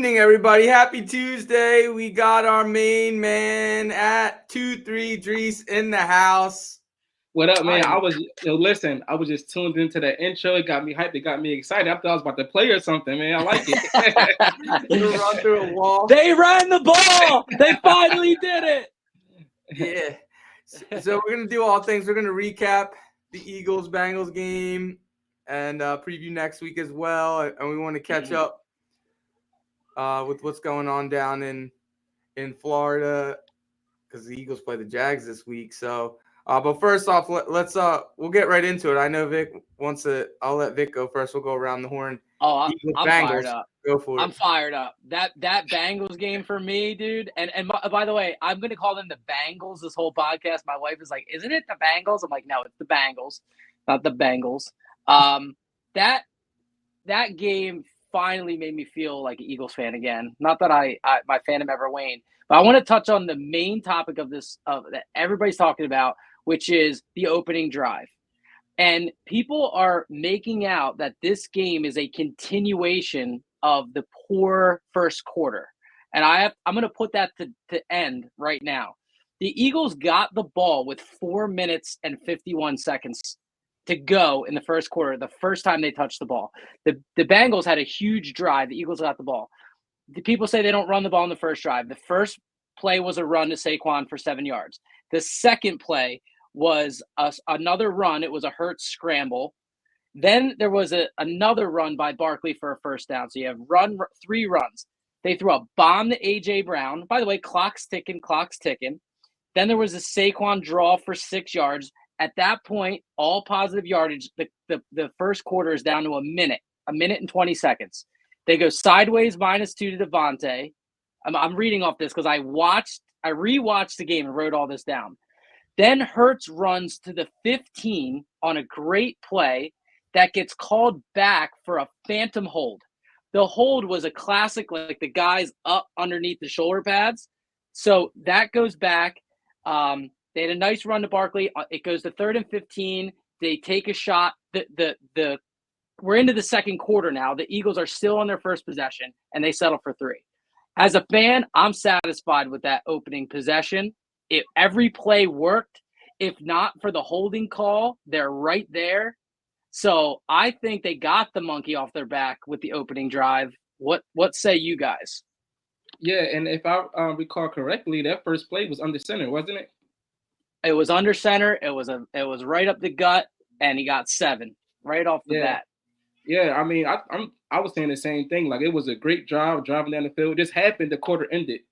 evening, everybody. Happy Tuesday. We got our main man at 2-3 Adrese in the house. What up, man? I was just tuned into the intro. It got me hyped. It got me excited. I thought I was about to play or something, man. I like it. You run through a wall. They ran the ball. They finally did it. Yeah. So we're going to do all things. We're going to recap the Eagles-Bengals game and preview next week as well. And we want to catch up with what's going on down in Florida because the Eagles play the Jags this week. So, but first off, let's we'll get right into it. I know Vic wants to. I'll let Vic go first. We'll go around the horn. Oh, I'm Bengals. fired up. Go for it. I'm fired up. That Bengals game for me, dude. And by the way, I'm gonna call them the Bengals this whole podcast. My wife is like, "Isn't it the Bengals?" I'm like, "No, it's the Bengals, not the Bengals." That game finally made me feel like an Eagles fan again. Not that my fandom ever waned, but I want to touch on the main topic of this that everybody's talking about, which is the opening drive. And people are making out that this game is a continuation of the poor first quarter. And I'm going to put that to end right now. The Eagles got the ball with 4 minutes and 51 seconds to go in the first quarter, the first time they touched the ball. The Bengals had a huge drive. The Eagles got the ball. The people say they don't run the ball in the first drive. The first play was a run to Saquon for 7 yards. The second play was another run. It was a Hurts scramble. Then there was another run by Barkley for a first down. So you have three runs. They threw a bomb to A.J. Brown. By the way, clock's ticking. Then there was a Saquon draw for 6 yards. At that point, all positive yardage, the first quarter is down to a minute and 20 seconds. They go sideways -2 to Devontae. I'm reading off this because I rewatched the game and wrote all this down. Then Hurts runs to the 15 on a great play that gets called back for a phantom hold. The hold was a classic, like the guys up underneath the shoulder pads. So that goes back. They had a nice run to Barkley. It goes to 3rd and 15. They take a shot. We're into the second quarter now. The Eagles are still on their first possession, and they settle for 3. As a fan, I'm satisfied with that opening possession. Every play worked. If not for the holding call, they're right there. So I think they got the monkey off their back with the opening drive. What say you guys? Yeah, and if I recall correctly, that first play was under center, wasn't it? It was under center. It was right up the gut, and he got 7 right off the bat. Yeah, I mean, I was saying the same thing. Like, it was a great drive, driving down the field. It just happened. The quarter ended.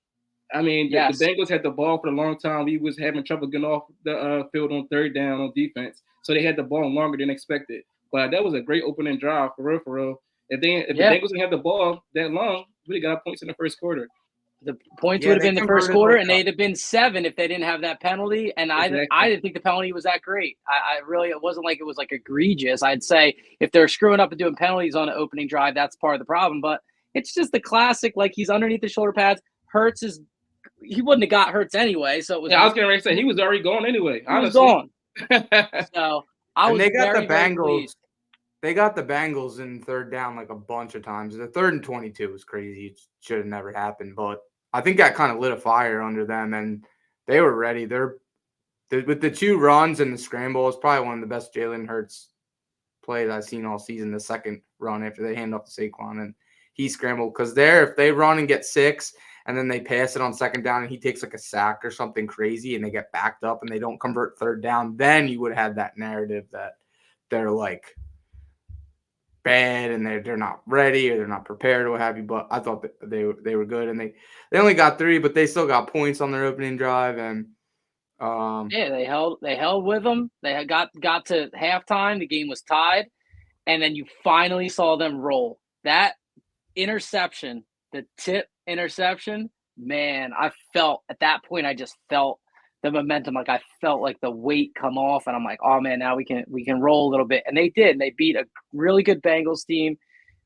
I mean, yes. The Bengals had the ball for a long time. We was having trouble getting off the field on 3rd down on defense, so they had the ball longer than expected. But that was a great opening drive, for real. If the Bengals didn't have the ball that long, we got points in the first quarter. The points would have been the first quarter, and they'd have been 7 if they didn't have that penalty. And exactly. I didn't think the penalty was that great. I really, it wasn't like it was like egregious. I'd say if they're screwing up and doing penalties on the opening drive, that's part of the problem. But it's just the classic, like he's underneath the shoulder pads. Hurts he wouldn't have got Hurts anyway. So it was. Yeah, I was going to say he was already gone anyway. He was gone. So I was. They got very, the Bengals. They got the Bengals in 3rd down like a bunch of times. The 3rd and 22 was crazy. It should have never happened, but I think that kind of lit a fire under them, and they were ready. They're with the 2 runs and the scramble. It's probably one of the best Jalen Hurts plays I've seen all season. The second run after they hand off to Saquon and he scrambled, because if they run and get 6 and then they pass it on 2nd down and he takes like a sack or something crazy and they get backed up and they don't convert 3rd down, then you would have that narrative that they're like bad and they're not ready or they're not prepared or what have you. But I thought that they were good, and they only got 3, but they still got points on their opening drive. And they held with them. They had got to halftime. The game was tied, and then you finally saw them roll. That interception, the tip interception, man, I felt at that point, I just felt the momentum. Like I felt like the weight come off, and I'm like, oh man, now we can roll a little bit. And they did. And they beat a really good Bengals team,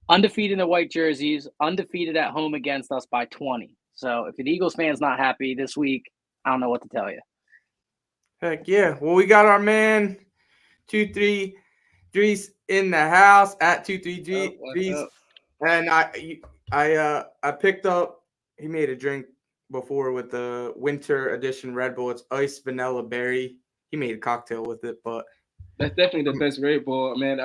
undefeated in the white jerseys, undefeated at home against us by 20. So if an Eagles fan's not happy this week, I don't know what to tell you. Heck yeah. Well, we got our man 2-3 Adrese in the house at 2-3 Adrese. And I picked up. He made a drink before with the winter edition Red Bull. It's iced vanilla berry. He made a cocktail with it, but That's definitely the best Red Bull, man.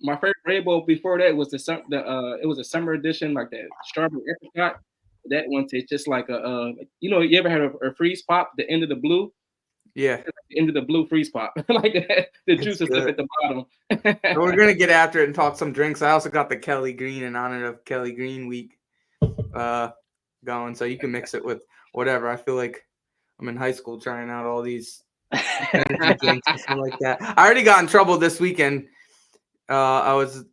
My favorite Red Bull before that was it was a summer edition, like that strawberry apricot. That one tastes just like you ever had a freeze pop, the end of the blue, yeah, the end of the blue freeze pop, like that, the it's juice is stuff good. at the bottom. So we're gonna get after it and talk some drinks. I also got the Kelly Green in honor of Kelly Green Week going, so you can mix it with whatever. I feel like I'm in high school trying out all these energy drinks and stuff like that. I already got in trouble this weekend. I was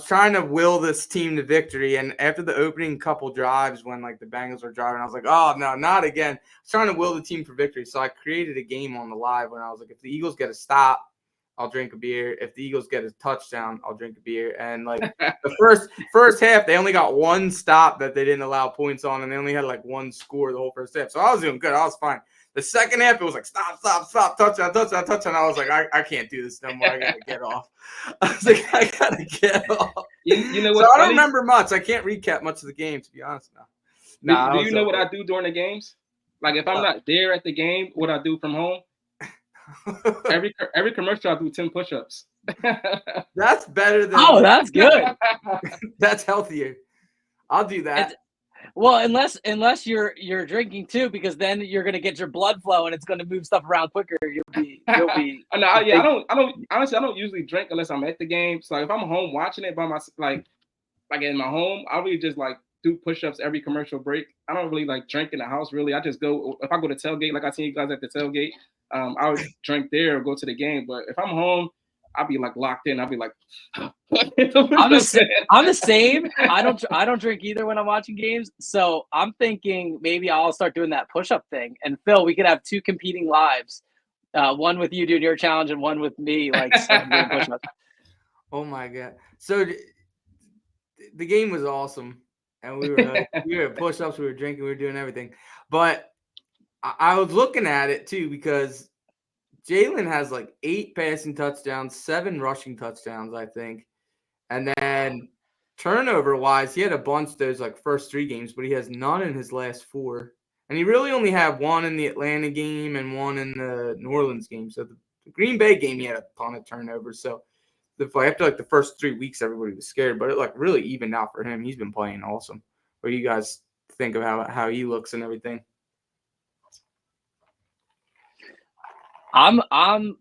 trying to will this team to victory, and after the opening couple drives, when like the Bengals were driving, I was like, "Oh no, not again!" I was trying to will the team for victory, so I created a game on the live when I was like, "If the Eagles get a stop, I'll drink a beer. If the Eagles get a touchdown, I'll drink a beer." And like the first half, they only got one stop that they didn't allow points on, and they only had like one score the whole first half. So I was doing good. I was fine. The second half, it was like stop, touchdown. I was like, I can't do this no more. I gotta get off. I was like, I gotta get off. You know So what's I don't funny? remember much. I can't recap much of the game, to be honest. Now. Do you know what I do during the games? Like if I'm not there at the game, what I do from home? Every commercial I do 10 push-ups. That's better than. Oh, that's good. That's healthier. I'll do that. Well, unless you're drinking too, because then you're gonna get your blood flow and it's gonna move stuff around quicker. You'll be. No, yeah, I don't honestly. I don't usually drink unless I'm at the game. So if I'm home watching it by myself, like in my home, I really just like do push-ups every commercial break. I don't really like drink in the house. Really, I just go if I go to tailgate, like I seen you guys at the tailgate. I would drink there or go to the game. But if I'm home, I'll be like locked in. I'll be like, I'm the same. I don't drink either when I'm watching games. So I'm thinking maybe I'll start doing that push-up thing. And Phil, we could have two competing lives. One with you doing your challenge and one with me doing push-ups. Oh my god! So the game was awesome, and we were at push-ups, we were drinking, we were doing everything. But I was looking at it too because Jalen has like 8 passing touchdowns, 7 rushing touchdowns, I think. And then turnover-wise, he had a bunch those like first 3 games, but he has none in his last 4. And he really only had 1 in the Atlanta game and 1 in the New Orleans game. So the Green Bay game, he had a ton of turnovers. So after like the first 3 weeks, everybody was scared, but it like really evened out for him. He's been playing awesome. What do you guys think of how he looks and everything?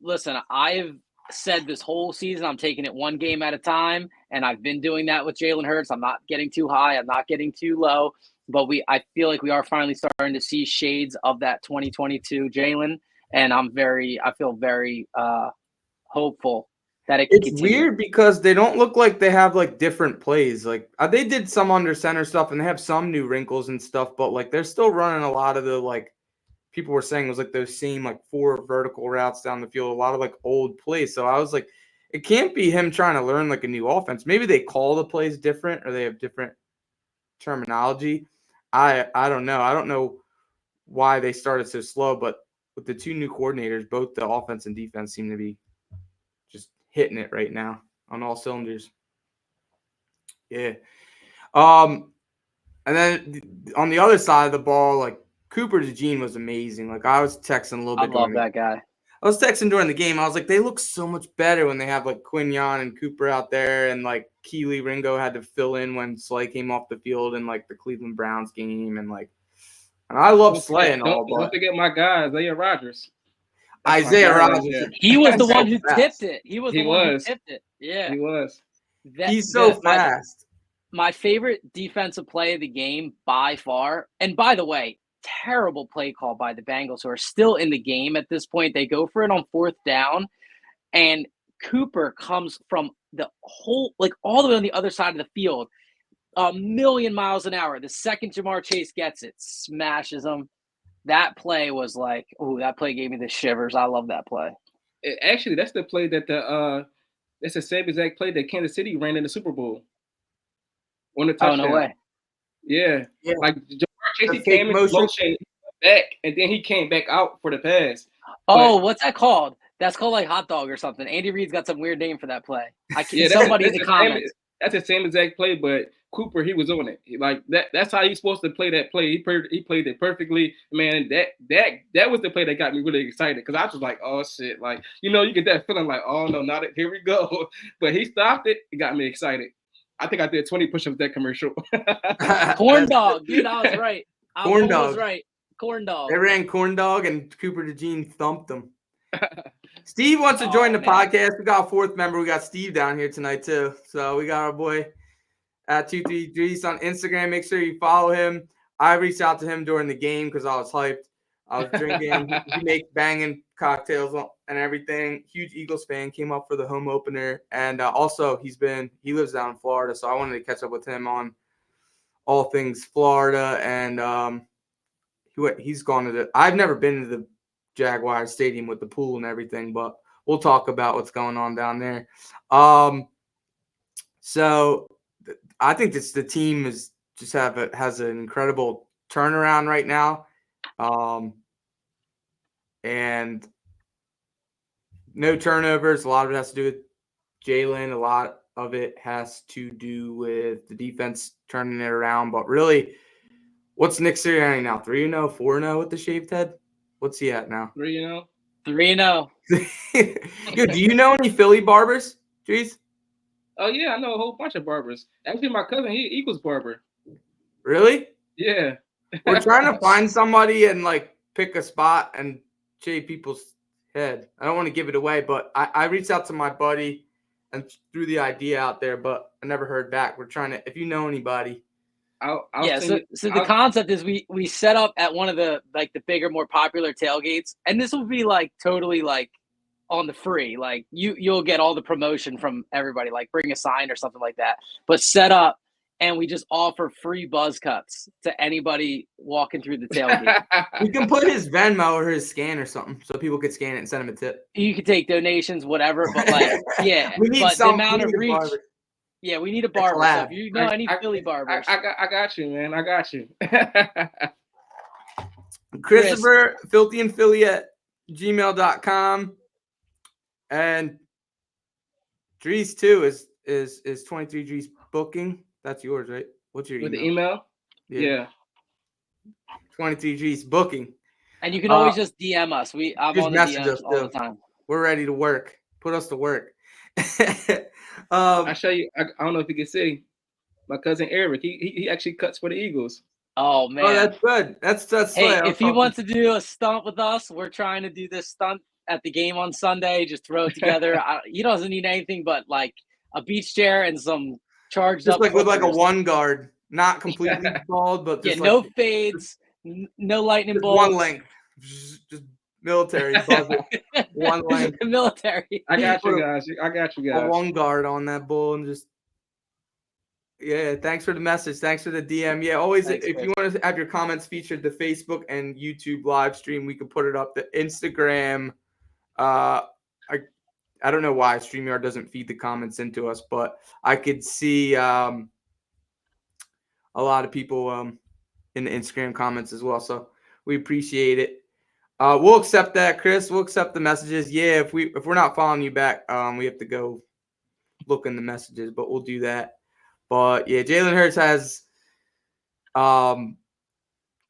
Listen, I've said this whole season I'm taking it one game at a time, and I've been doing that with Jalen Hurts. I'm not getting too high, I'm not getting too low, but I feel like we are finally starting to see shades of that 2022 Jalen, and I feel very hopeful that it can It's continue. weird because they don't look like they have like different plays. Like they did some under center stuff and they have some new wrinkles and stuff, but like they're still running a lot of the like people were saying it was like those same like 4 vertical routes down the field, a lot of like old plays. So I was like, it can't be him trying to learn like a new offense. Maybe they call the plays different or they have different terminology. I don't know. I don't know why they started so slow, but with the 2 new coordinators, both the offense and defense seem to be just hitting it right now on all cylinders. Yeah. And then on the other side of the ball, like Cooper DeJean was amazing. Like I was texting a little bit. I love that guy. I was texting during the game. I was like, they look so much better when they have like Quinyon and Cooper out there, and like Keely Ringo had to fill in when Slay came off the field in like the Cleveland Browns game, and I love Slay and all. Don't forget my guy Isaiah Rodgers. Isaiah Rodgers. He was the one who tipped it. He was the one who tipped it. Yeah, he was. He's so fast. My favorite defensive play of the game by far, and by the way, terrible play call by the Bengals, who are still in the game at this point. They go for it on 4th down, and Cooper comes from the whole, like all the way on the other side of the field, 1,000,000 miles an hour. The second Jamar Chase gets it, smashes him. That play was like, oh, that play gave me the shivers. I love that play. Actually, that's the play that that's the same exact play that Kansas City ran in the Super Bowl. On the touchdown. Oh, no way. Yeah. Like Jamar Chase came in motion back, and then he came back out for the pass. Oh, what's that called? That's called like hot dog or something. Andy Reid's got some weird name for that play. Somebody in the comments. That's the same exact play, but Cooper, he was on it. Like that's how he's supposed to play that play. He played it perfectly, man. That was the play that got me really excited because I was like, oh shit, like you get that feeling like, oh no, not here we go. But he stopped it. It got me excited. I think I did 20 push-ups that commercial. Corn dog, dude. I was right. Corn dog. Was right. Corn dog. They ran corn dog, and Cooper DeJean thumped them. Steve wants to join the podcast. We got a fourth member. We got Steve down here tonight too. So we got our boy at 23 Adrese on Instagram. Make sure you follow him. I reached out to him during the game because I was hyped. I was drinking. He makes banging cocktails and everything. Huge Eagles fan. Came up for the home opener, and also he lives down in Florida, so I wanted to catch up with him on all things Florida. And he's gone to I've never been to the Jaguars stadium with the pool and everything, but we'll talk about what's going on down there. So I think the team has an incredible turnaround right now. And no turnovers. A lot of it has to do with Jalen. A lot of it has to do with the defense turning it around. But really, what's Nick Sirianni now? 3-0, 4-0 with the shaved head? What's he at now? 3-0. 3-0. Yo, do you know any Philly barbers? Jeez. Oh yeah, I know a whole bunch of barbers. Actually, my cousin, he equals barber. Really? Yeah. We're trying to find somebody and like pick a spot and shave people's head. I don't want to give it away, but I reached out to my buddy and threw the idea out there, but I never heard back. We're trying to, if you know anybody. So the concept is we set up at one of the bigger, more popular tailgates, and this will be like totally like on the free. Like you'll get all the promotion from everybody, like bring a sign or something like that. But set up, and we just offer free buzz cuts to anybody walking through the tailgate. We can put his Venmo or his scan or something so people could scan it and send him a tip. You could take donations, whatever, but yeah. We need the amount of reach. Barber. Yeah, we need a barber. So if you know any Philly barbers. I got you, man. I got you. Christopher, Philthy and Philly at gmail.com. And Adrese too is 23 Adrese booking. That's yours, right? What's your email? With the email? Yeah. 23 Adrese booking. And you can always just DM us. I'm on the DMs all the time. We're ready to work. Put us to work. I show you. I don't know if you can see. My cousin Eric, he actually cuts for the Eagles. Oh man, that's good. That's. Hey, if he wants to do a stunt with us, we're trying to do this stunt at the game on Sunday. Just throw it together. He doesn't need anything but like a beach chair and some charged just up. Like with like a one guard, not completely bald, but just no fades, no lightning bolts. One length, just military. One length. Military. I got you guys. A one guard on that bull and just. Yeah, thanks for the message. Thanks for the DM. Yeah, always if you want to have your comments featured, the Facebook and YouTube live stream, we can put it up. The Instagram, I don't know why StreamYard doesn't feed the comments into us, but I could see a lot of people in the Instagram comments as well. So we appreciate it. We'll accept that, Chris. We'll accept the messages. Yeah, if we're not following you back, we have to go look in the messages, but we'll do that. But yeah, Jalen Hurts has gone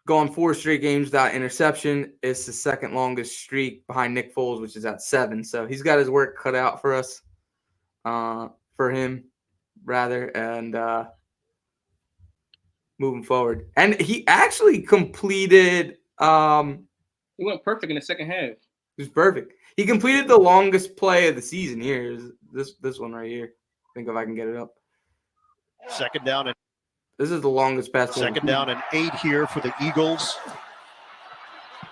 4 straight games without interception. It's the second longest streak behind Nick Foles, which is at 7. So he's got his work cut out for us, for him, rather, and moving forward. And he actually completed. He went perfect in the second half. It was perfect. He completed the longest play of the season here. This one right here. I think if I can get it up. Second down and this is the longest pass. Second down and 8 here for the Eagles.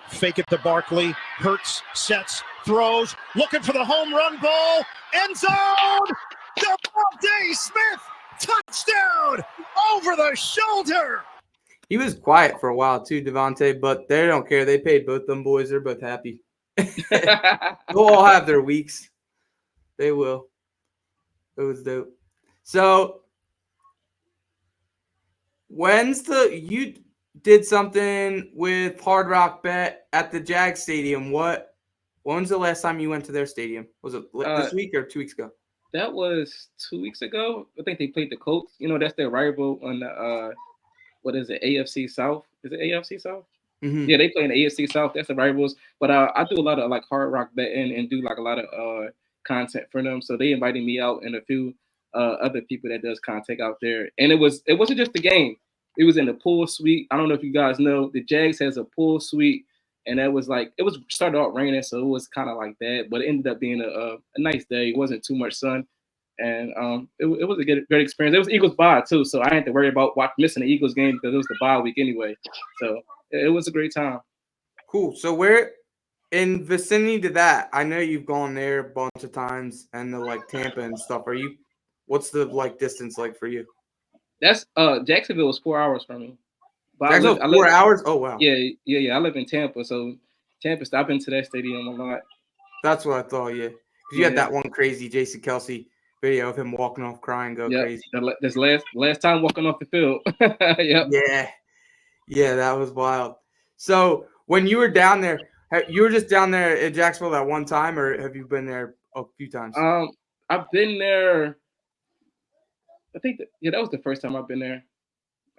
Fake it to Barkley. Hurts, sets, throws, looking for the home run ball. End zone. Devontae Smith, touchdown over the shoulder. He was quiet for a while too, Devontae, but they don't care. They paid both them boys. They're both happy. They'll all have their weeks. They will. It was dope. So you did something with Hard Rock Bet at the Jags stadium. When's the last time you went to their stadium? Was it this week or 2 weeks ago? That was 2 weeks ago. I think they played the Colts. That's their rival on the what is it, AFC South? Is it AFC South? Mhm. Yeah, they play in the AFC South. That's the rivals. But I do a lot of like hard rock betting and do like a lot of content for them. So they invited me out and a few other people that does content out there. And it wasn't just the game. It was in the pool suite. I don't know if you guys know, the Jags has a pool suite, and that was like, it was started out raining, so it was kind of like that. But it ended up being a nice day. It wasn't too much sun. And it was a great experience. It was Eagles bye too, so I didn't have to worry about missing the Eagles game because it was the bye week anyway. So it was a great time. Cool. So where in vicinity to that, I know you've gone there a bunch of times and the like Tampa and stuff. What's the like distance like for you? That's Jacksonville was 4 hours from me. But Jacksonville, 4 hours? Oh wow. Yeah. I live in Tampa, so Tampa. I've been to that stadium a lot. That's what I thought. Yeah, because you had that one crazy Jason Kelsey video of him walking off crying, crazy. This last time walking off the field. Yep. Yeah, that was wild. So when you were down there, you were just down there at Jacksonville that one time, or have you been there a few times? I've been there. I think that was the first time I've been there.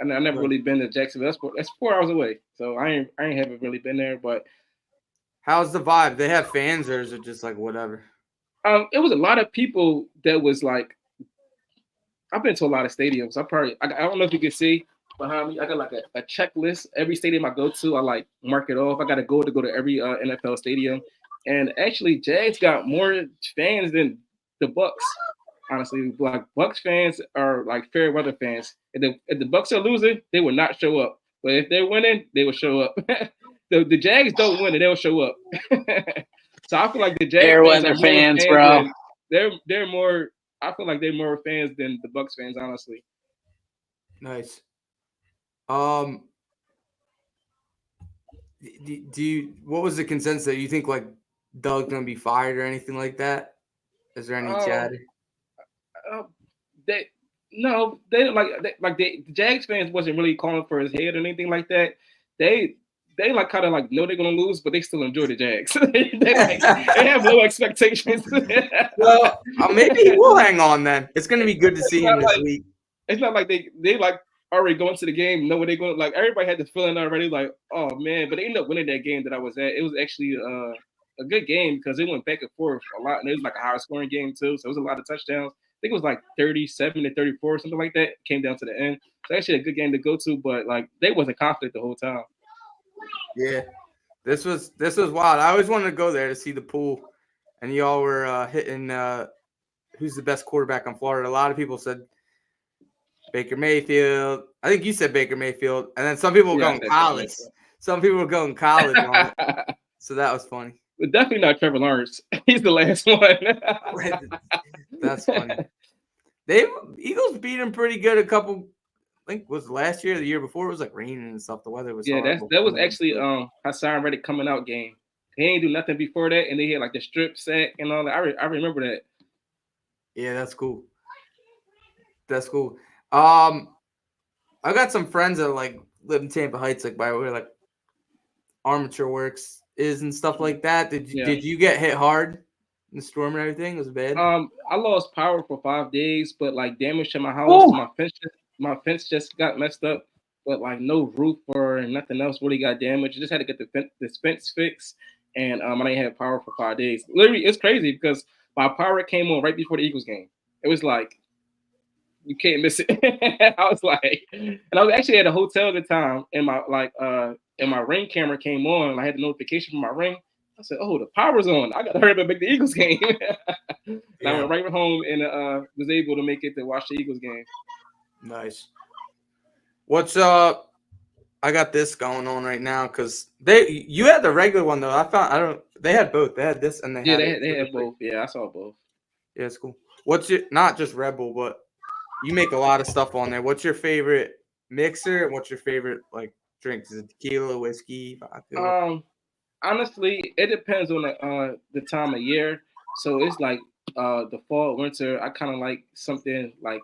And I never really been to Jacksonville. That's 4 hours away, so I haven't really been there. But how's the vibe? They have fans, or is it just like whatever? It was a lot of people that was like. I've been to a lot of stadiums. I don't know if you can see behind me. I got like a checklist. Every stadium I go to, I like mark it off. I got to go to every NFL stadium. And actually, Jags got more fans than the Bucks. Honestly, like Bucks fans are like fair weather fans. If the Bucks are losing, they will not show up. But if they're winning, they will show up. the Jags don't win, and they'll show up. So I feel like the Jags fair weather fans, bro. They're more. I feel like they're more fans than the Bucks fans, honestly. Nice. What was the consensus? Do you think like Doug's gonna be fired or anything like that? Is there any chatter? The Jags fans wasn't really calling for his head or anything like that. They like kind of like know they're gonna lose, but they still enjoy the Jags. they have low expectations. Well, maybe he will hang on then. It's gonna be good to see him this week. It's not like they like already going to the game, know what they're going. Like everybody had the feeling already, like, oh man, but they ended up winning that game that I was at. It was actually a good game because it went back and forth a lot, and it was like a high scoring game too. So it was a lot of touchdowns. I think it was like 37-34, something like that. Came down to the end. So actually a good game to go to, but like they wasn't confident the whole time. Yeah, this was wild. I always wanted to go there to see the pool, and y'all were hitting who's the best quarterback on Florida. A lot of people said Baker Mayfield. I think you said Baker Mayfield, and then some people were going college. Some people were going college on it. So that was funny. But definitely not Trevor Lawrence. He's the last one. That's funny. Eagles beat him pretty good a couple. I think was last year or the year before. It was like raining and stuff. The weather was horrible. That was actually Hassan Reddick coming out game. He ain't do nothing before that, and they had like the strip sack and all that. I remember that. Yeah, that's cool. That's cool. I got some friends that like live in Tampa Heights, like by where like Armature Works is and stuff like that. Did you get hit hard in the storm and everything? Was it bad? I lost power for 5 days, but like damage to my house. My fence just got messed up, but like no roof or nothing else really got damaged. I just had to get the fence fixed, and I didn't have power for 5 days. Literally, it's crazy because my power came on right before the Eagles game. It was like you can't miss it. I was like, and I was actually at a hotel at the time, and my Ring camera came on, and I had the notification from my Ring. I said, "Oh, the power's on! I gotta hurry up and make the Eagles game." I went right home and was able to make it to watch the Eagles game. Nice. What's up? I got this going on right now because you had the regular one though. They had both. They had this and they had both. Yeah, I saw both. Yeah, it's cool. What's your not just Red Bull, but you make a lot of stuff on there. What's your favorite mixer? What's your favorite like drinks? Is it tequila, whiskey, vodka? Honestly, it depends on the time of year. So it's like the fall, winter. I kind of like something like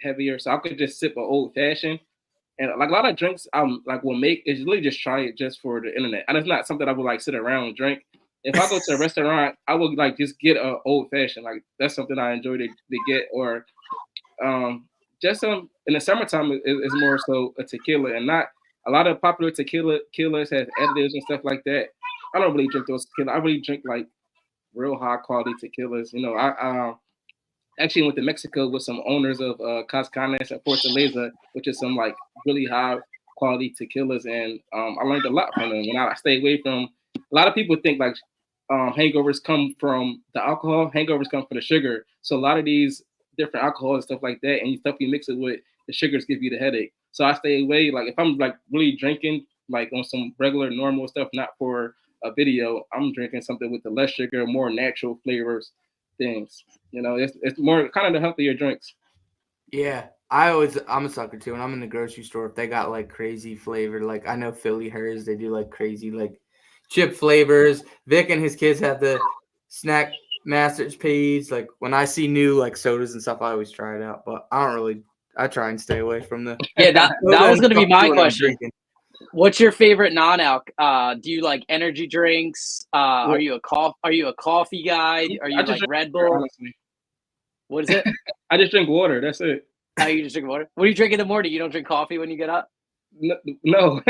heavier, so I could just sip an old fashioned. And like a lot of drinks, will make is really just try it just for the internet, and it's not something I would like sit around and drink. if I go to a restaurant, I would like just get a old fashioned. Like that's something I enjoy to get, or just some in the summertime is more so a tequila, and not a lot of popular tequilas have additives and stuff like that. I don't really drink those tequila. I really drink like real high quality tequilas. You know, I actually went to Mexico with some owners of Cascanes and Fortaleza, which is some like really high quality tequilas, and I learned a lot from them. And I stay away from. A lot of people think like hangovers come from the alcohol. Hangovers come from the sugar. So a lot of these different alcohols and stuff like that, and stuff you mix it with, the sugars give you the headache. So I stay away. Like if I'm like really drinking, like on some regular normal stuff, not for a video, I'm drinking something with the less sugar, more natural flavors, things. You know, it's more kind of the healthier drinks. Yeah, I'm a sucker too. When I'm in the grocery store, if they got like crazy flavor, like I know Philly hers, they do like crazy like chip flavors. Vic and his kids have the snack masters page. Like when I see new like sodas and stuff, I always try it out. But I don't really. I try and stay away from the. Yeah, that was going to be my question. Drinking. What's your favorite non-alc? Do you like energy drinks? Are you a coffee guy? Are you like Red Bull? Honestly. What is it? I just drink water. That's it. Oh, you just drink water? What do you drink in the morning? You don't drink coffee when you get up? No.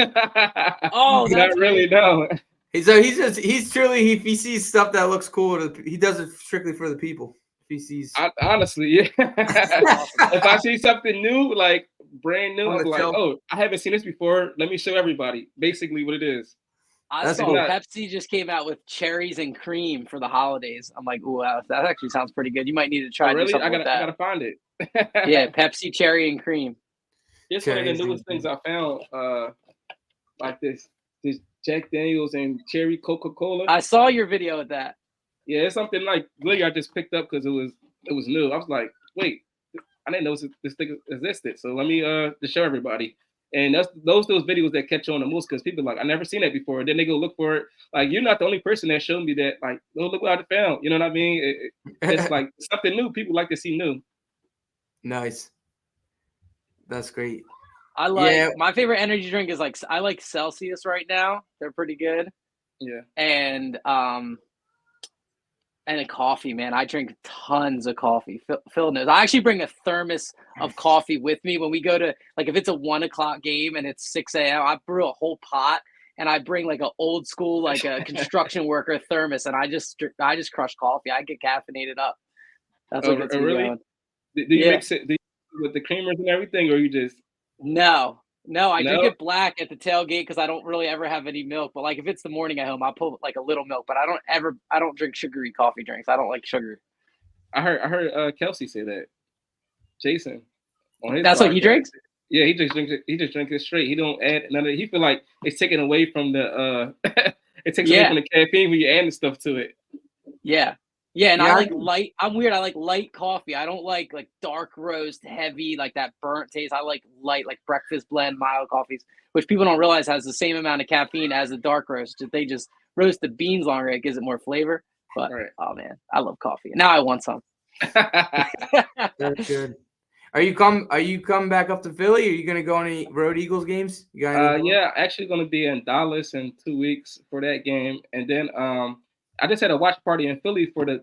Oh, not really. No. So he's truly if he sees stuff that looks cool, he does it strictly for the people. If he sees, honestly, yeah. If I see something new, like brand new, I'm like, oh, I haven't seen this before. Let me show everybody. Basically, what it is. I saw Pepsi just came out with cherries and cream for the holidays. I'm like, ooh, that actually sounds pretty good. You might need to try. Really? I gotta find it. Yeah, Pepsi, cherry, and cream. It's one of the newest things I found. Like this Jack Daniels and cherry Coca-Cola. I saw your video of that. Yeah, it's something like really I just picked up because it was new. I was like, wait, I didn't know this thing existed. So let me just show everybody. And that's those videos that catch on the most because people are like, I never seen that before. And then they go look for it. Like you're not the only person that showed me that. Like, oh, look what I found. You know what I mean? It's like something new. People like to see new. Nice. That's great. I like my favorite energy drink is I like Celsius right now. They're pretty good. Yeah. And a coffee, man. I drink tons of coffee. Phil knows. I actually bring a thermos of coffee with me when we go to if it's a 1:00 game and it's 6 a.m. I brew a whole pot and I bring like an old school a construction worker thermos and I just crush coffee. I get caffeinated up. That's what gets me going. Do you mix it with the creamers and everything, or you just? No, I drink it black at the tailgate because I don't really ever have any milk. But if it's the morning at home, I'll put a little milk. But I don't drink sugary coffee drinks. I don't like sugar. I heard Kelsey say that. Jason. That's what he drinks? Yeah, he just drinks it. He just drinks it straight. He don't add none of it. He feel like it's taken away from the it takes away from the caffeine when you add stuff to it. Yeah. Yeah, and I like light. I'm weird. I like light coffee. I don't like dark roast, heavy, like that burnt taste. I like light, like breakfast blend, mild coffees, which people don't realize has the same amount of caffeine as the dark roast. If they just roast the beans longer, it gives it more flavor. But oh man, I love coffee. Now I want some. That's good. Are you come back up to Philly? Are you gonna go on any road Eagles games? Yeah, actually gonna be in Dallas in 2 weeks for that game, and then I just had a watch party in Philly for the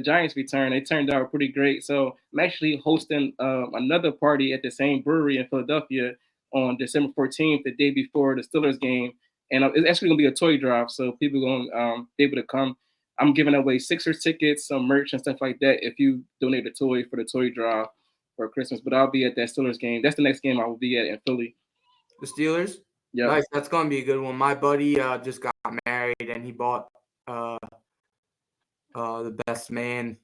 Giants return. It turned out pretty great. So I'm actually hosting another party at the same brewery in Philadelphia on December 14th, the day before the Steelers game. And it's actually going to be a toy drive. So people are going to be able to come. I'm giving away Sixers tickets, some merch and stuff like that if you donate a toy for the toy drive for Christmas. But I'll be at that Steelers game. That's the next game I will be at in Philly. The Steelers? Yeah. Nice. That's going to be a good one. My buddy just got married and he bought the best man.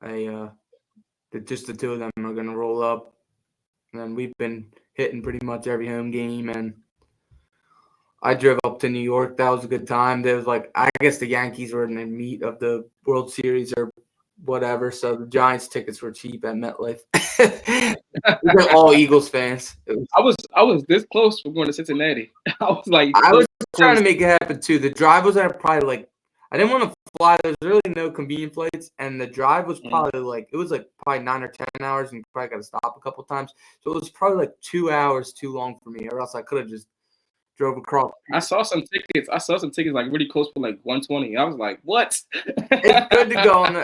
Just the two of them are going to roll up. And then we've been hitting pretty much every home game. And I drove up to New York. That was a good time. There was I guess the Yankees were in the meat of the World Series or whatever. So the Giants tickets were cheap at MetLife. We're all Eagles fans. I was this close from going to Cincinnati. I was trying to make it happen too. The drive was probably I didn't want to fly. There's really no convenient flights, and the drive was probably it was probably 9 or 10 hours, and you probably got to stop a couple times. So it was probably 2 hours too long for me, or else I could have just drove across. I saw some tickets like really close for like 120. I was like, what? It's good to go on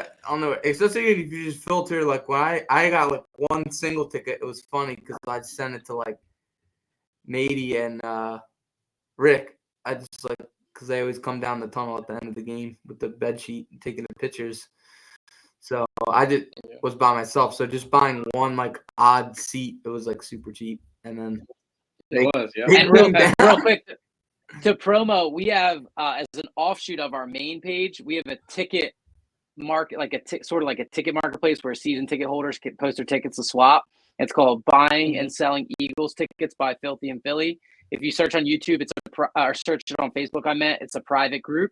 the especially if you just filter like when I got like one single ticket. It was funny because I sent it to like Nady and Rick. I just like because they always come down the tunnel at the end of the game with the bed sheet and taking the pictures. So I was by myself. So just buying one like odd seat, it was like super cheap. And then It was, yeah. And real quick, to promo, we have as an offshoot of our main page, we have a ticket market, like sort of like a ticket marketplace where season ticket holders can post their tickets to swap. It's called Buying and Selling Eagles Tickets by Philthy and Philly. If you search on YouTube, or search it on Facebook, it's a private group.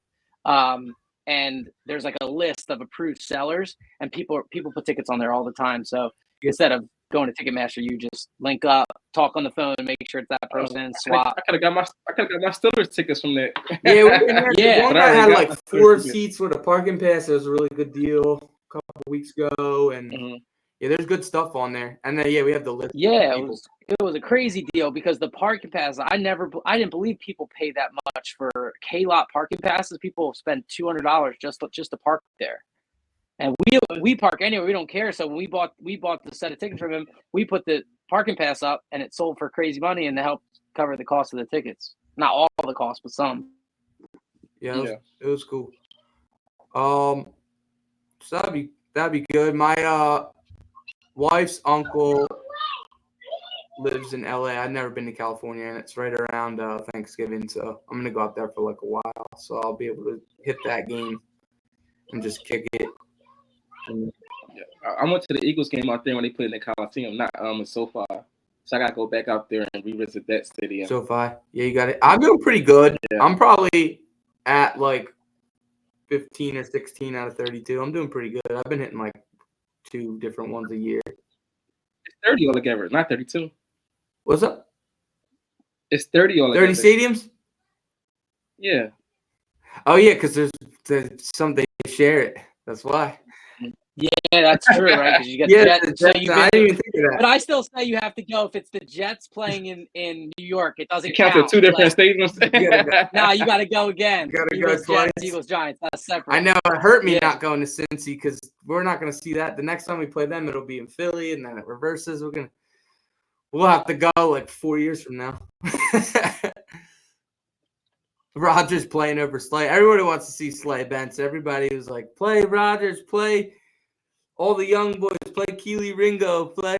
And there's like a list of approved sellers, and people put tickets on there all the time. So instead of going to Ticketmaster, you just link up, talk on the phone, make sure it's that person, swap. I could have got my Steelers tickets from there. Yeah. One guy had like 4 seats with a parking pass. It was a really good deal a couple of weeks ago, and yeah, there's good stuff on there. And then we have the list. Yeah, it was a crazy deal because the parking pass. I didn't believe people pay that much for K-lot parking passes. People spend $200 just to park there, and we park anyway. We don't care. So when we bought the set of tickets from him, we put the parking pass up, and it sold for crazy money, and to help cover the cost of the tickets. Not all the cost, but some. Yeah, it was cool. So that'd be good. My wife's uncle lives in LA. I've never been to California, and it's right around Thanksgiving, so I'm gonna go out there for like a while. So I'll be able to hit that game and just kick it. I went to the Eagles game out there when they played in the Coliseum, not in SoFi. So I gotta go back out there and revisit that stadium. SoFi, yeah, you got it. I'm doing pretty good. Yeah. I'm probably at like 15 or 16 out of 32. I'm doing pretty good. I've been hitting like 2 different ones a year. It's 30 altogether, not 32. What's up? It's 30 altogether. 30 stadiums? Yeah. Oh, yeah, because there's some they share it. That's why. Yeah, that's true, right? Because you get the Jets. I didn't even think of that. But I still say you have to go if it's the Jets playing in New York. It doesn't count. Count 2 different stadiums. You got to go again. You got to Eagles, go twice. Jets, Eagles, Giants. That's separate. I know it hurt me not going to Cincy because we're not going to see that. The next time we play them, it'll be in Philly, and then it reverses. We'll have to go like 4 years from now. Rodgers playing over Slay. Everybody wants to see Slay bench. Everybody was like, play Rodgers, play all the young boys, play Keely Ringo, play.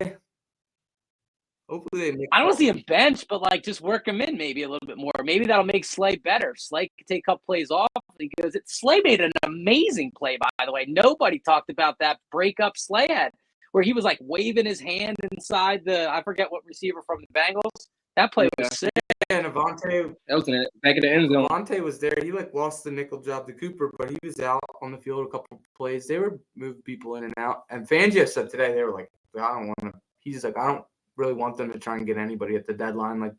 Hopefully they make. I don't want to see him bench, but like just work him in maybe a little bit more. Maybe that'll make Slay better. Slay could take a couple plays off because Slay made an amazing play, by the way. Nobody talked about that breakup Slay had where he was like waving his hand inside I forget what receiver from the Bengals. That play was sick. And Avante, that was back in the end zone. Avante was there. He like lost the nickel job to Cooper, but he was out on the field a couple plays. They were moving people in and out. And Fangio said today they were like, I don't want to. He's like, I don't really want them to try and get anybody at the deadline. Like,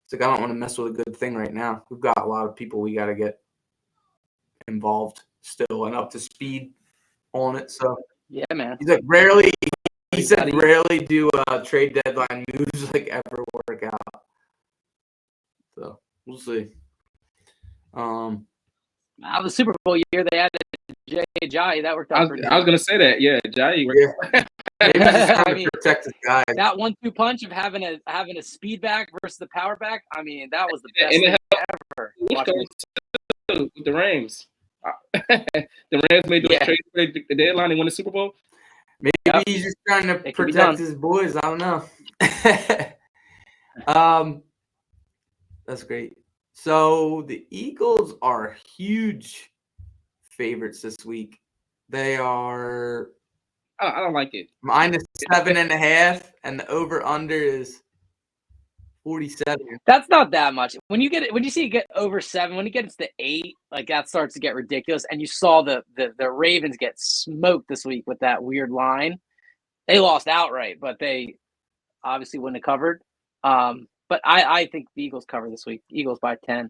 it's like I don't want to mess with a good thing right now. We've got a lot of people we got to get involved still and up to speed on it. So yeah, man. He's like rarely. He said rarely do trade deadline moves like ever work out. So we'll see. The Super Bowl year they added Jai. That worked out pretty good. I was gonna say that. Yeah, Jai. Yeah. Maybe he's trying to protect his guys. That 1-2 punch of having a speed back versus the power back. I mean, that was the best thing ever. With the Rams. The Rams made those trades for the deadline. They won the Super Bowl. Maybe he's just trying to protect his boys. I don't know. That's great. So the Eagles are huge favorites this week. They are. I don't like it. -7.5, and the over/under is 47. That's not that much. When you see it get over 7, when it gets to 8, like that starts to get ridiculous. And you saw the Ravens get smoked this week with that weird line. They lost outright, but they obviously wouldn't have covered. But I think the Eagles cover this week. Eagles by 10.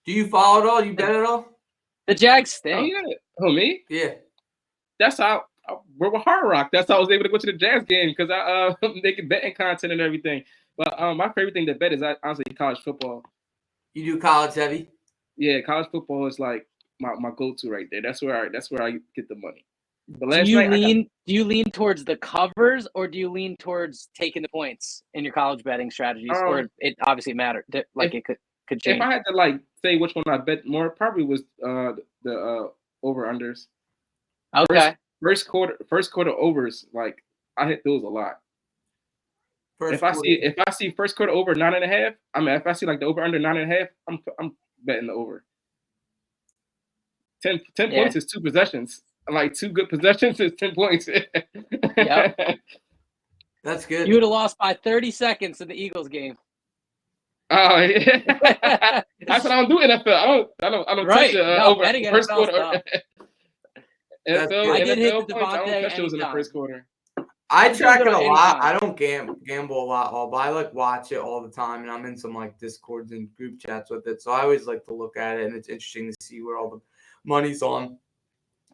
Do you follow it all? You bet it all? The Jags stink. Oh, yeah. Who, me? Yeah. That's how we're with Hard Rock. That's how I was able to go to the Jags game because I making betting content and everything. But my favorite thing to bet is honestly college football. You do college heavy? Yeah, college football is like my go-to right there. That's where I get the money. But Do last you night lean towards the covers, or do you lean towards taking the points in your college betting strategies? Or it obviously mattered, like it could change. if I had to like say which one I bet more, it probably was the over-unders. Okay. First quarter overs, like I hit those a lot. If I see first quarter over 9.5, I mean if I see like the over under 9.5, I'm betting the over. 10 points is 2 possessions. Like 2 good possessions is 10 points. Yep. That's good. You would have lost by 30 seconds in the Eagles game. Oh yeah. That's what I don't do NFL. I don't Right. touch the No, over betting first NFL quarter. stuff. NFL, I did hit NFL the points, I don't Devontae touch those in the anytime. first quarter. I I'm track it doing a it lot. anytime. I don't gamble a lot, but I like watch it all the time, and I'm in some like Discords and group chats with it. So I always like to look at it, and it's interesting to see where all the money's on.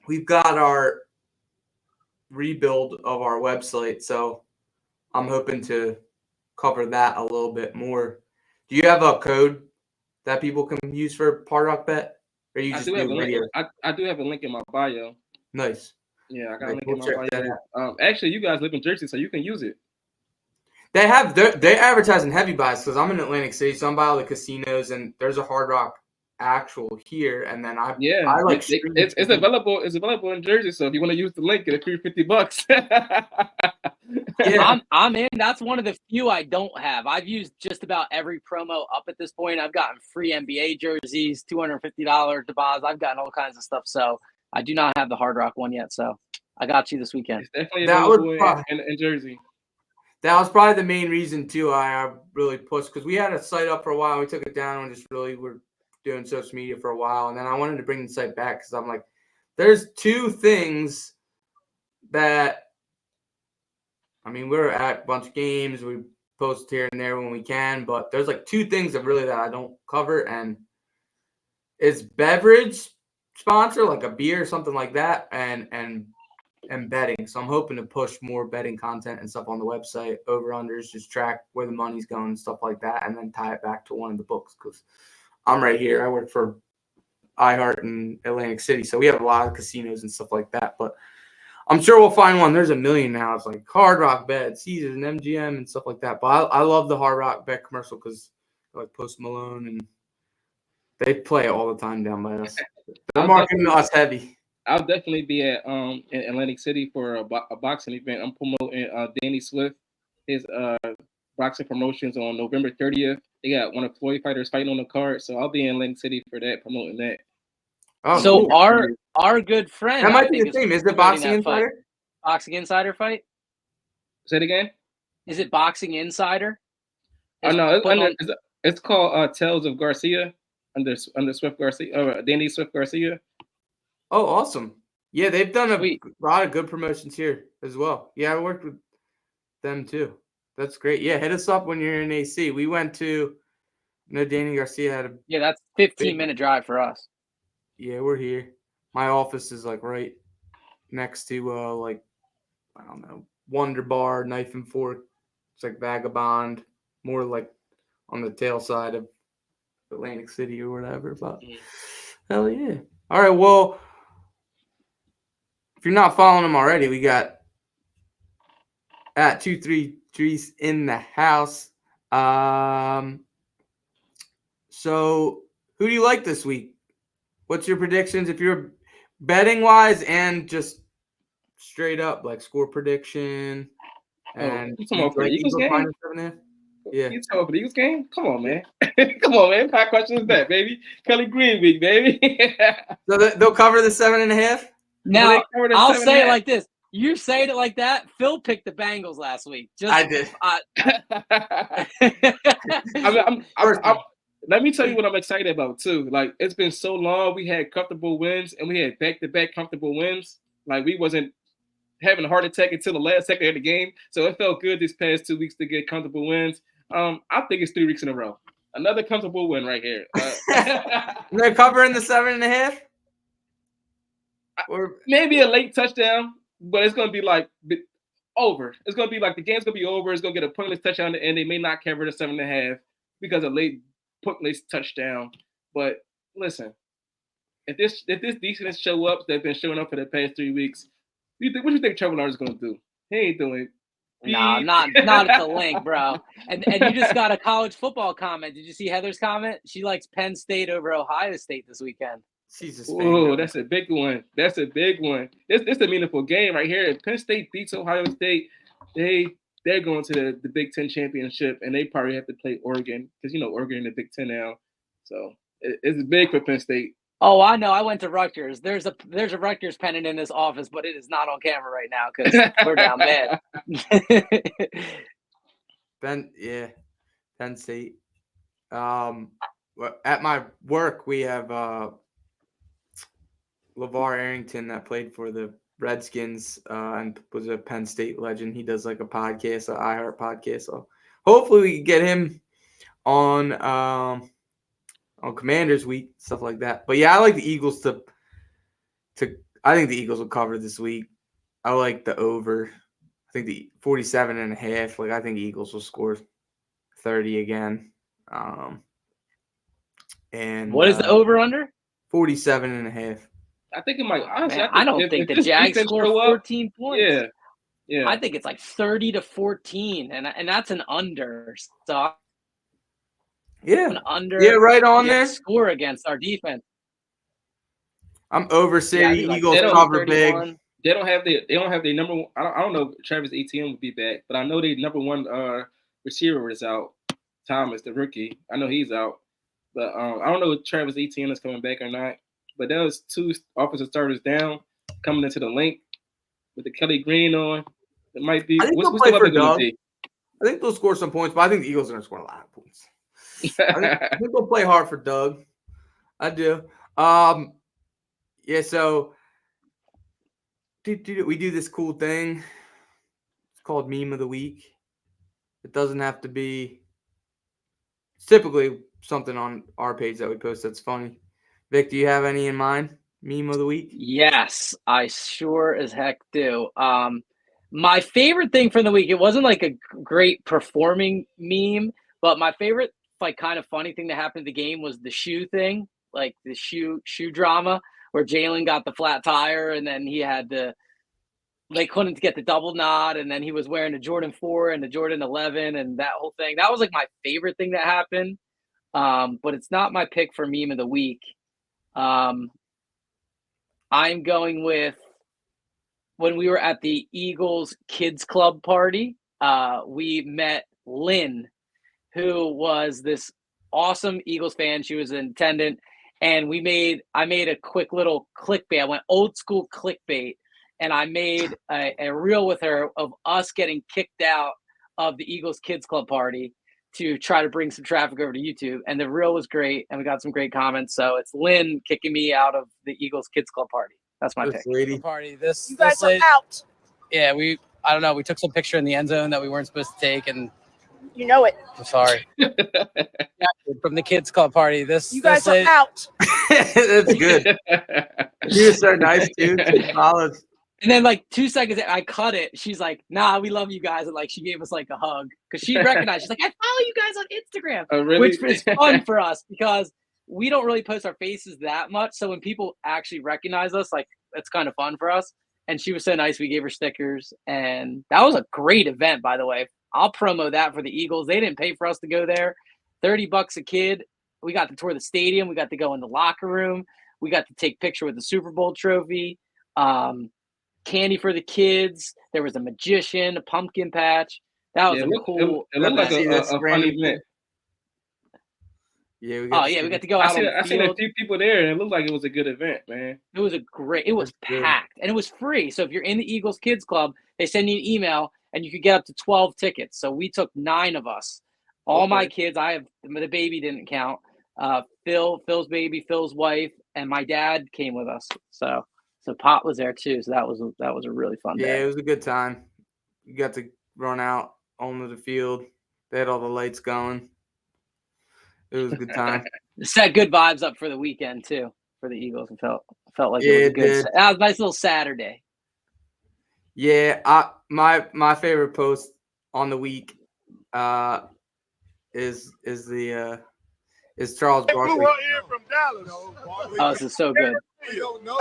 We've got our rebuild of our website, so I'm hoping to cover that a little bit more. Do you have a code that people can use for Hard Rock Bet, or you I just do have do a link. video? I do have a link in my bio. Nice. Yeah, I got a Nice. link We'll in my check that bio. Actually, you guys live in Jersey, so you can use it. They have they advertise in heavy buys because I'm in Atlantic City, so I'm by all the casinos, and there's a Hard Rock actual here, and then I like it's available. It's available in Jersey, so if you want to use the link, get a free $50. Yeah. I'm in. That's one of the few I don't have. I've used just about every promo up at this point. I've gotten free NBA jerseys, $250 deposits. I've gotten all kinds of stuff. So I do not have the Hard Rock one yet. So I got you this weekend. It's definitely available in Jersey. That was probably the main reason too. I really pushed because we had a site up for a while. We took it down and just really were doing social media for a while, and then I wanted to bring the site back because I'm like, there's 2 things that. I mean, we're at a bunch of games. We post here and there when we can, but there's like 2 things that I don't cover, and it's beverage sponsor, like a beer or something like that, and betting. So I'm hoping to push more betting content and stuff on the website, over-unders, just track where the money's going and stuff like that, and then tie it back to one of the books because I'm right here. I work for iHeart in Atlantic City, so we have a lot of casinos and stuff like that, but I'm sure we'll find one. There's a million now. It's like Hard Rock Bet, Caesars, and MGM and stuff like that. But I love the Hard Rock Bet commercial because like Post Malone and they play it all the time down by us. They're marketing us heavy. I'll definitely be at in Atlantic City for a boxing event. I'm promoting Danny Swift, his boxing promotions on November 30th. They got one of Floyd fighters fighting on the card, so I'll be in Atlantic City for that, promoting that. Oh, so cool. our good friend, that might be the same. Is it Boxing Insider? Boxing Insider fight? Say it again. Is it Boxing Insider? Oh no, it's called Tales of Garcia under Swift Garcia, Danny Swift Garcia. Oh, awesome! Yeah, they've done a lot of good promotions here as well. Yeah, I worked with them too. That's great. Yeah, hit us up when you're in AC. We went to. Danny Garcia had a. Yeah, that's 15-minute drive for us. Yeah, we're here. My office is like right next to like I don't know, Wonder Bar, Knife and Fork. It's like Vagabond, more like on the tail side of Atlantic City or whatever. But hell yeah! All right, well, if you're not following them already, we got at 233 in the house. So who do you like this week? What's your predictions if you're betting wise and just straight up like score prediction? And you talking about for the Eagles game? Yeah. You talking about for the Eagles game? Come on, man. Come on, man. What question is that, baby? Kelly Green week, baby. So they'll cover the 7.5? Now, I'll say it like this. You're saying it like that. Phil picked the Bengals last week. I did. Let me tell you what I'm excited about too. Like it's been so long. We had comfortable wins and we had back-to-back comfortable wins. Like we wasn't having a heart attack until the last second of the game. So it felt good this past 2 weeks to get comfortable wins. I think it's 3 weeks in a row. Another comfortable win right here. They're covering the 7.5? Or maybe a late touchdown, but it's gonna be like over. It's gonna be like the game's gonna be over. It's gonna get a pointless touchdown and they may not cover the 7.5 because of late pointless touchdown. But listen, if this defense show up, they've been showing up for the past 3 weeks. What do you think Trevor Lawrence is going to do? He ain't doing. No, not at the link, bro. And you just got a college football comment. Did you see Heather's comment? She likes Penn State over Ohio State this weekend. She's just oh, that's a big one. That's a big one. It's a meaningful game right here. If Penn State beats Ohio State, they're going to the Big Ten championship, and they probably have to play Oregon because Oregon in the Big Ten now. So it's big for Penn State. Oh, I know. I went to Rutgers. There's a Rutgers pennant in this office, but it is not on camera right now because we're down bad. Penn State. At my work, we have LeVar Arrington that played for the Redskins and was a Penn State legend. He does like a podcast, an iHeart podcast. So hopefully we can get him on Commanders Week, stuff like that. But yeah, I like the Eagles to I think the Eagles will cover this week. I like the over. I think the 47.5. Like I think the Eagles will score 30 again. And what is the over under? 47.5. I think it might. Honestly, I don't think the Jags score 14 points. Yeah. I think it's like 30-14, and that's an under. So an under. Yeah, right on there. Score against our defense. I'm over City. Eagles cover big. They don't have their number one. I don't know if Travis Etienne would be back, but I know their number one receiver is out. Thomas, the rookie. I know he's out. But I don't know if Travis Etienne is coming back or not. But there was 2 offensive starters down coming into the link with the Kelly Green on. It might be. What's the weather going to be? I think they'll score some points, but I think the Eagles are going to score a lot of points. I think they'll play hard for Doug. I do. Yeah, so we do this cool thing. It's called Meme of the Week. It doesn't have to be. It's typically something on our page that we post that's funny. Vic, do you have any in mind? Meme of the week? Yes, I sure as heck do. My favorite thing from the week, it wasn't like a great performing meme, but my favorite like kind of funny thing that happened in the game was the shoe thing, like the shoe drama where Jalen got the flat tire and then they couldn't get the double knot, and then he was wearing a Jordan 4 and a Jordan 11 and that whole thing. That was like my favorite thing that happened. But it's not my pick for meme of the week. I'm going with when we were at the Eagles Kids Club party, we met Lynn, who was this awesome Eagles fan. She was an attendant, and I made a quick little clickbait. I went old school clickbait, and I made a reel with her of us getting kicked out of the Eagles Kids Club party to try to bring some traffic over to YouTube. And the reel was great, and we got some great comments. So it's Lynn kicking me out of the Eagles Kids Club party. That's my pick. Lady. Party. You guys are out. Yeah, I don't know. We took some picture in the end zone that we weren't supposed to take, and you know it. I'm sorry. From the Kids Club party. You guys are out. That's good. You were so nice, dude. And then like 2 seconds, I cut it. She's like, "Nah, we love you guys," and like she gave us like a hug because she recognized. She's like, "I follow you guys on Instagram," oh, really? Which is fun for us because we don't really post our faces that much. So when people actually recognize us, like that's kind of fun for us. And she was so nice. We gave her stickers, and that was a great event, by the way. I'll promo that for the Eagles. They didn't pay for us to go there. $30 a kid. We got to tour the stadium. We got to go in the locker room. We got to take a picture with the Super Bowl trophy. Candy for the kids. There was a magician, a pumpkin patch. That was cool. It looked like a fun event. Yeah, we got to go out. I seen a few people there, and it looked like it was a good event, man. It was packed, and it was free. So if you're in the Eagles Kids Club, they send you an email, and you could get up to 12 tickets. So we took 9 of us. All my kids. The baby didn't count. Phil's baby, Phil's wife, and my dad came with us. So Pop was there too. So that was a really fun day. Yeah, it was a good time. You got to run out onto the field. They had all the lights going. It was a good time. Set good vibes up for the weekend too for the Eagles. And felt like it was that was a nice little Saturday. Yeah, my favorite post on the week is is Charles They blew Barkley. her in from Dallas. Oh, this is so good.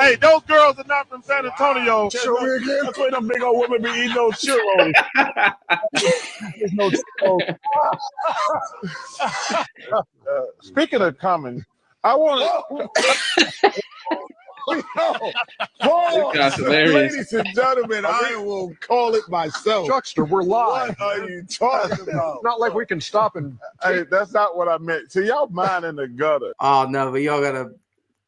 Hey, those girls are not from San Antonio. That's why them big old women be eating those churros. There's no churros. Speaking of coming, I want to. That's hilarious. Ladies and gentlemen, I will call it myself. Chuckster, we're live. What are you talking about? Not like we can stop and. Hey, that's not what I meant. See, y'all mind in the gutter. Oh no, but y'all gotta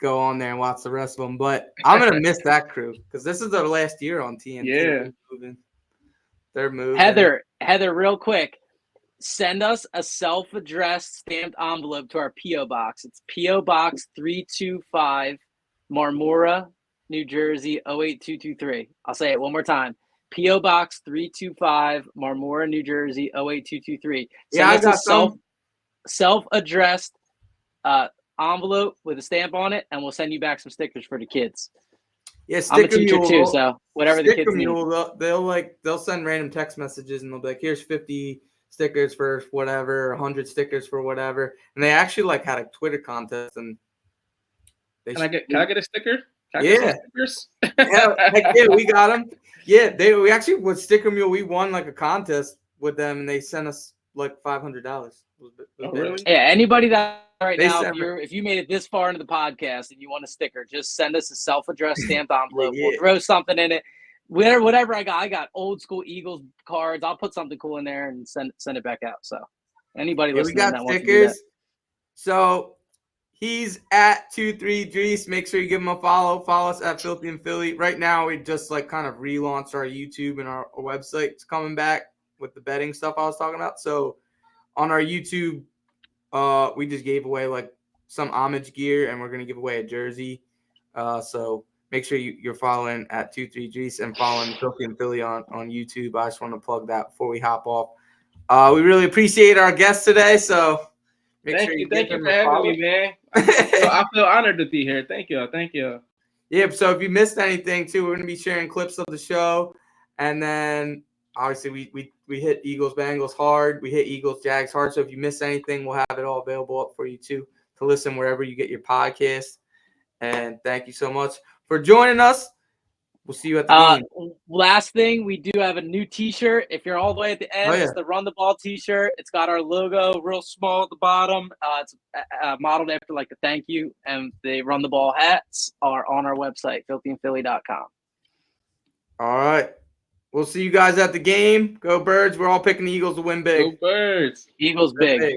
go on there and watch the rest of them. But I'm gonna miss that crew because this is their last year on TNT. Yeah. They're moving. Heather, real quick, send us a self-addressed stamped envelope to our P.O. box. It's P.O. Box 325, Marmora, New Jersey 08223. I'll say it one more time. P.O. Box 325, Marmora, New Jersey 08223. Yeah, I got some. Self-addressed envelope with a stamp on it, and we'll send you back some stickers for the kids. Yeah, I'm a Sticker teacher Mule, too, so whatever the kids need. Mule, they'll send random text messages and they'll be like, "Here's 50 stickers for whatever, 100 stickers for whatever." And they actually like had a Twitter contest and Can I get a sticker? Can I Yeah. get some stickers? yeah, we got them. Yeah, we actually with Sticker Mule we won like a contest with them and they sent us like $500. Oh, really? Yeah, anybody that right They now, sent if you made it this far into the podcast and you want a sticker, just send us a self-addressed stamped envelope. Yeah. We'll throw something in it. Whatever I got old school Eagles cards. I'll put something cool in there and send it back out. So anybody we listening got that wants to do that. stickers. So he's at 23 Adrese. Make sure you give him a follow. Follow us at Philthy and Philly. Right now, we just like kind of relaunched our YouTube and our website. It's coming back with the betting stuff I was talking about. So on our YouTube, we just gave away like some homage gear, and we're gonna give away a jersey. So make sure you're following at 23 Adrese and following Philthy and Philly on YouTube. I just want to plug that before we hop off. We really appreciate our guests today. So. Thank you for having me, man. I feel honored to be here. Thank you. Yeah, so if you missed anything too, we're gonna be sharing clips of the show, and then obviously we hit Eagles Bengals hard, we hit Eagles Jags hard. So if you miss anything, we'll have it all available up for you too to listen wherever you get your podcast. And thank you so much for joining us. We'll see you at the game. Last thing, we do have a new T-shirt. If you're all the way at the end, It's the Run the Ball T-shirt. It's got our logo real small at the bottom. It's modeled after like the thank you, and the Run the Ball hats are on our website, philthyandphilly.com. All right. We'll see you guys at the game. Go Birds. We're all picking the Eagles to win big. Go Birds. Eagles big.